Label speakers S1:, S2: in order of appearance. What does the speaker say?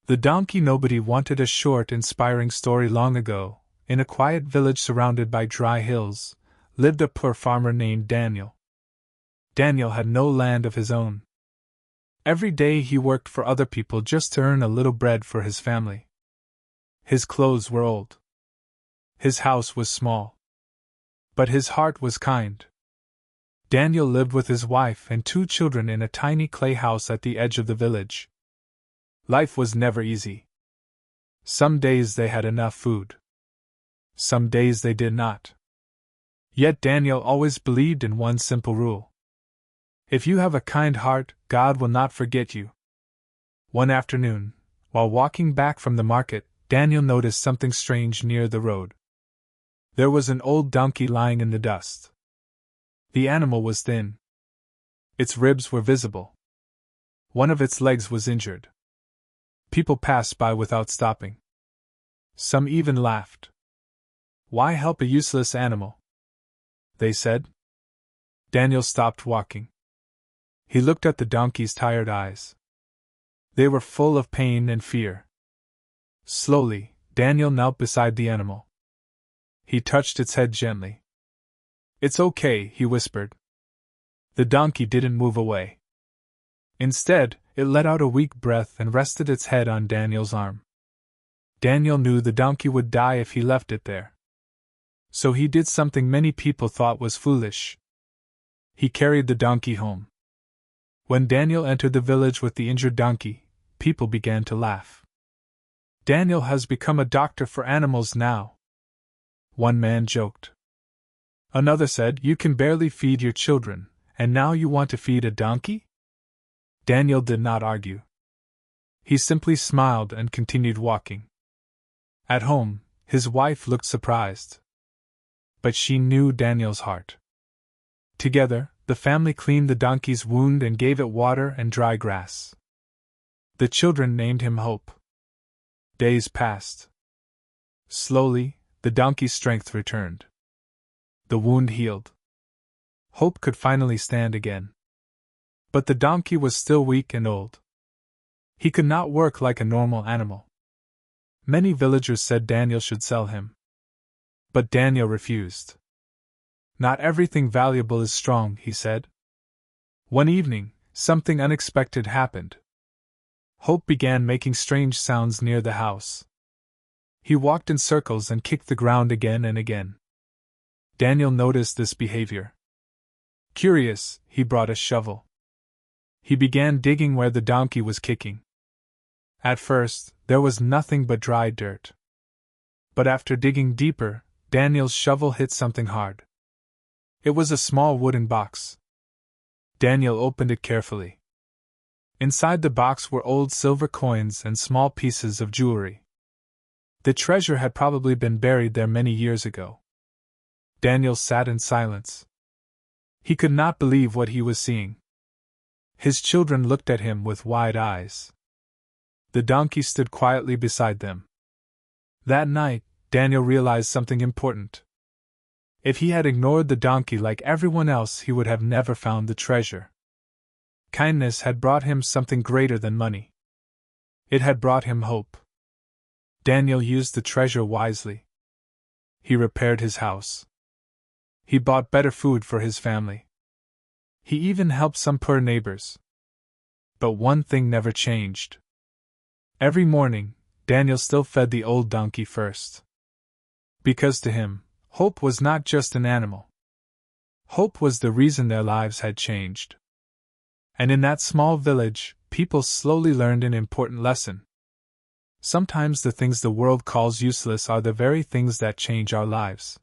S1: The donkey. Nobody wanted a short, inspiring story. Long ago, in a quiet village surrounded by dry hills, lived a poor farmer named Daniel. Daniel had no land of his own. Every day he worked for other people just to earn a little bread for his family. His clothes were old. His house was small. But his heart was kind. Daniel lived with his wife and 2 children in a tiny clay house at the edge of the village. Life was never easy. Some days they had enough food. Some days they did not. Yet Daniel always believed in one simple rule. If you have a kind heart, God will not forget you. One afternoon, while walking back from the market, Daniel noticed something strange near the road. There was an old donkey lying in the dust. The animal was thin. Its ribs were visible. One of its legs was injured. People passed by without stopping. Some even laughed. "Why help a useless animal?" they said. Daniel stopped walking. He looked at the donkey's tired eyes. They were full of pain and fear. Slowly, Daniel knelt beside the animal. He touched its head gently. "It's okay," he whispered. The donkey didn't move away. Instead, it let out a weak breath and rested its head on Daniel's arm. Daniel knew the donkey would die if he left it there. So he did something many people thought was foolish. He carried the donkey home. When Daniel entered the village with the injured donkey, people began to laugh. "Daniel has become a doctor for animals now," one man joked. Another said, "You can barely feed your children, and now you want to feed a donkey?" Daniel did not argue. He simply smiled and continued walking. At home, his wife looked surprised. But she knew Daniel's heart. Together, the family cleaned the donkey's wound and gave it water and dry grass. The children named him Hope. Days passed. Slowly, the donkey's strength returned. The wound healed. Hope could finally stand again. But the donkey was still weak and old. He could not work like a normal animal. Many villagers said Daniel should sell him. But Daniel refused. "Not everything valuable is strong," he said. One evening, something unexpected happened. Hope began making strange sounds near the house. He walked in circles and kicked the ground again and again. Daniel noticed this behavior. Curious, he brought a shovel. He began digging where the donkey was kicking. At first, there was nothing but dry dirt. But after digging deeper, Daniel's shovel hit something hard. It was a small wooden box. Daniel opened it carefully. Inside the box were old silver coins and small pieces of jewelry. The treasure had probably been buried there many years ago. Daniel sat in silence. He could not believe what he was seeing. His children looked at him with wide eyes. The donkey stood quietly beside them. That night, Daniel realized something important. If he had ignored the donkey like everyone else, he would have never found the treasure. Kindness had brought him something greater than money. It had brought him hope. Daniel used the treasure wisely. He repaired his house. He bought better food for his family. He even helped some poor neighbors. But one thing never changed. Every morning, Daniel still fed the old donkey first. Because to him, hope was not just an animal. Hope was the reason their lives had changed. And in that small village, people slowly learned an important lesson. Sometimes the things the world calls useless are the very things that change our lives.